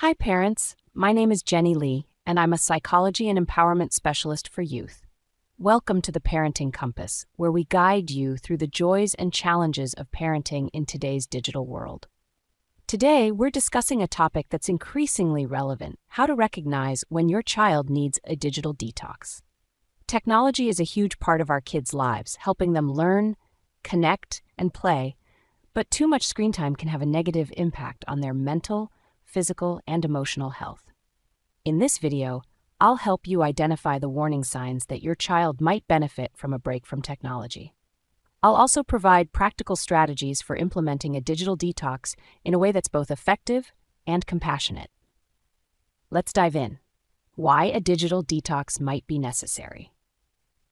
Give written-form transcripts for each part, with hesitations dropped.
Hi, parents. My name is Jenny Lee, and I'm a psychology and empowerment specialist for youth. Welcome to the Parenting Compass, where we guide you through the joys and challenges of parenting in today's digital world. Today, we're discussing a topic that's increasingly relevant: how to recognize when your child needs a digital detox. Technology is a huge part of our kids' lives, helping them learn, connect, and play, but too much screen time can have a negative impact on their mental, physical, and emotional health. In this video, I'll help you identify the warning signs that your child might benefit from a break from technology. I'll also provide practical strategies for implementing a digital detox in a way that's both effective and compassionate. Let's dive in. Why a digital detox might be necessary.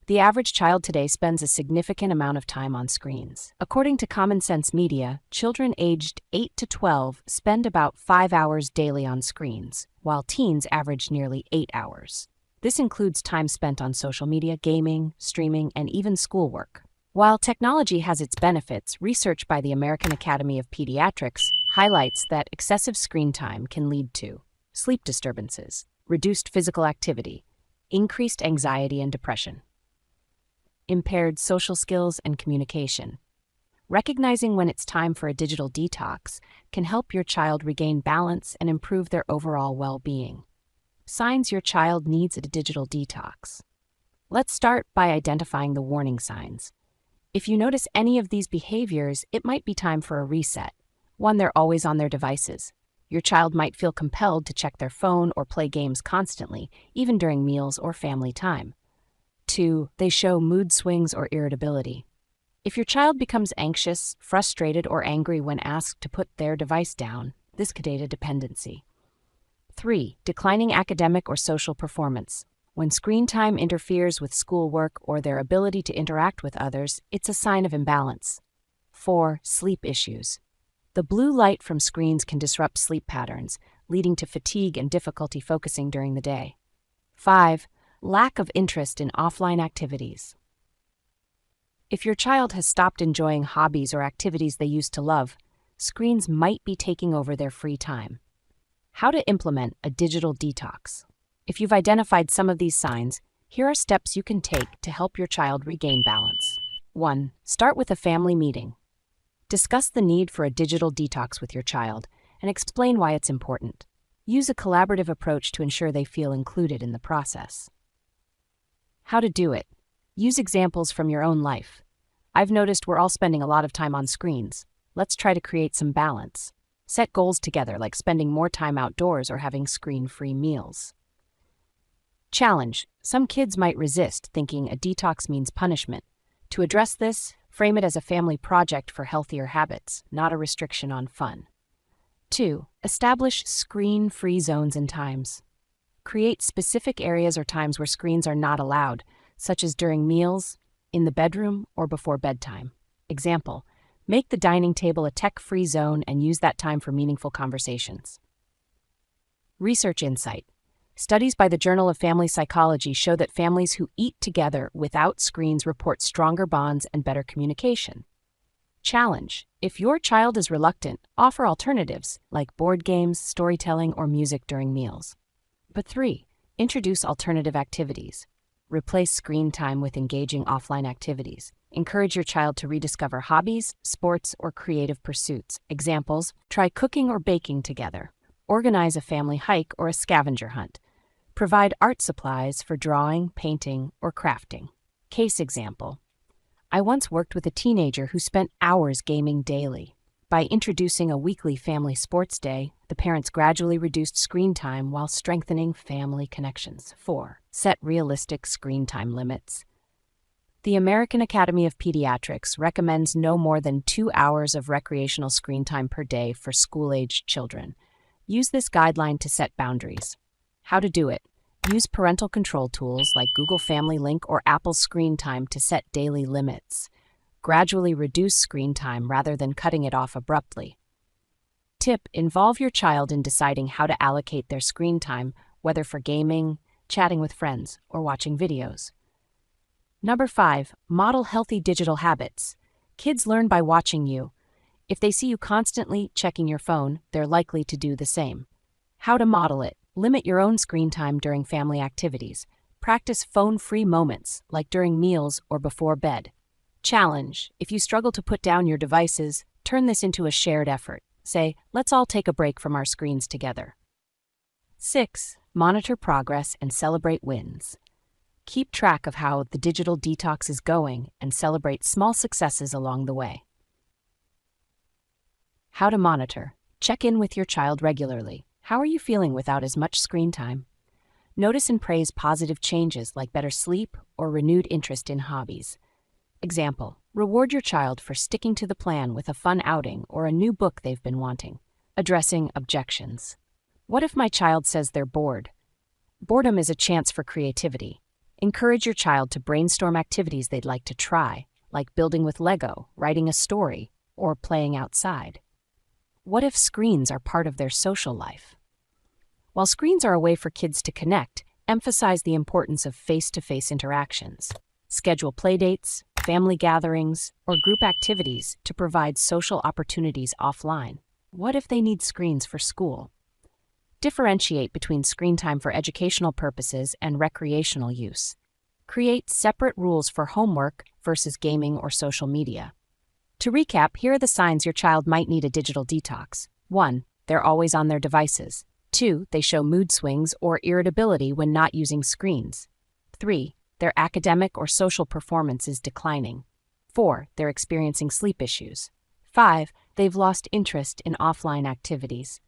The average child today spends a significant amount of time on screens. According to Common Sense Media, children aged 8 to 12 spend about 5 hours daily on screens, while teens average nearly 8 hours. This includes time spent on social media, gaming, streaming, and even schoolwork. While technology has its benefits, research by the American Academy of Pediatrics highlights that excessive screen time can lead to sleep disturbances, reduced physical activity, increased anxiety and depression, impaired social skills and communication. Recognizing when it's time for a digital detox can help your child regain balance and improve their overall well-being. Signs your child needs a digital detox. Let's start by identifying the warning signs. If you notice any of these behaviors, it might be time for a reset. 1. They're always on their devices. Your child might feel compelled to check their phone or play games constantly, even during meals or family time. 2. They show mood swings or irritability. If your child becomes anxious, frustrated, or angry when asked to put their device down, this could indicate a dependency. 3. Declining academic or social performance. When screen time interferes with schoolwork or their ability to interact with others, it's a sign of imbalance. 4. Sleep issues. The blue light from screens can disrupt sleep patterns, leading to fatigue and difficulty focusing during the day. 5. Lack of interest in offline activities. If your child has stopped enjoying hobbies or activities they used to love, screens might be taking over their free time. How to implement a digital detox. If you've identified some of these signs, here are steps you can take to help your child regain balance. 1. Start with a family meeting. Discuss the need for a digital detox with your child and explain why it's important. Use a collaborative approach to ensure they feel included in the process. How to do it. Use examples from your own life. I've noticed we're all spending a lot of time on screens. Let's try to create some balance. Set goals together, like spending more time outdoors or having screen-free meals. Challenge. Some kids might resist, thinking a detox means punishment. To address this, frame it as a family project for healthier habits, not a restriction on fun. 2. Establish screen-free zones and times. Create specific areas or times where screens are not allowed, such as during meals, in the bedroom, or before bedtime. Example: make the dining table a tech-free zone and use that time for meaningful conversations. Research insight. Studies by the Journal of Family Psychology show that families who eat together without screens report stronger bonds and better communication. Challenge. If your child is reluctant, offer alternatives like board games, storytelling, or music during meals. But 3. Introduce alternative activities. Replace screen time with engaging offline activities. Encourage your child to rediscover hobbies, sports, or creative pursuits. Examples: try cooking or baking together. Organize a family hike or a scavenger hunt. Provide art supplies for drawing, painting, or crafting. Case example: I once worked with a teenager who spent hours gaming daily. By introducing a weekly family sports day, the parents gradually reduced screen time while strengthening family connections. 4. Set realistic screen time limits. The American Academy of Pediatrics recommends no more than 2 hours of recreational screen time per day for school-aged children. Use this guideline to set boundaries. How to do it. Use parental control tools like Google Family Link or Apple Screen Time to set daily limits. Gradually reduce screen time rather than cutting it off abruptly. Tip: involve your child in deciding how to allocate their screen time, whether for gaming, chatting with friends, or watching videos. Number 5. Model healthy digital habits. Kids learn by watching you. If they see you constantly checking your phone, they're likely to do the same. How to model it. Limit your own screen time during family activities. Practice phone-free moments, like during meals or before bed. Challenge. If you struggle to put down your devices, turn this into a shared effort. Say, let's all take a break from our screens together. 6. Monitor progress and celebrate wins. Keep track of how the digital detox is going and celebrate small successes along the way. How to monitor. Check in with your child regularly. How are you feeling without as much screen time? Notice and praise positive changes like better sleep or renewed interest in hobbies. Example, reward your child for sticking to the plan with a fun outing or a new book they've been wanting. Addressing objections. What if my child says they're bored? Boredom is a chance for creativity. Encourage your child to brainstorm activities they'd like to try, like building with Lego, writing a story, or playing outside. What if screens are part of their social life? While screens are a way for kids to connect, emphasize the importance of face-to-face interactions. Schedule playdates, family gatherings, or group activities to provide social opportunities offline. What if they need screens for school? Differentiate between screen time for educational purposes and recreational use. Create separate rules for homework versus gaming or social media. To recap, here are the signs your child might need a digital detox. 1. They're always on their devices. 2. They show mood swings or irritability when not using screens. 3. Their academic or social performance is declining. 4. They're experiencing sleep issues. 5. They've lost interest in offline activities.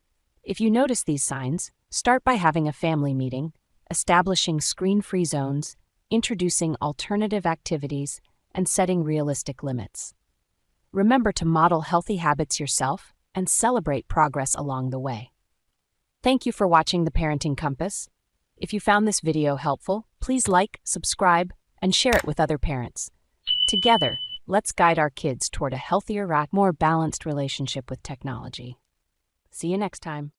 If you notice these signs, start by having a family meeting, establishing screen-free zones, introducing alternative activities, and setting realistic limits. Remember to model healthy habits yourself and celebrate progress along the way. Thank you for watching The Parenting Compass. If you found this video helpful, please like, subscribe, and share it with other parents. Together, let's guide our kids toward a healthier, more balanced relationship with technology. See you next time.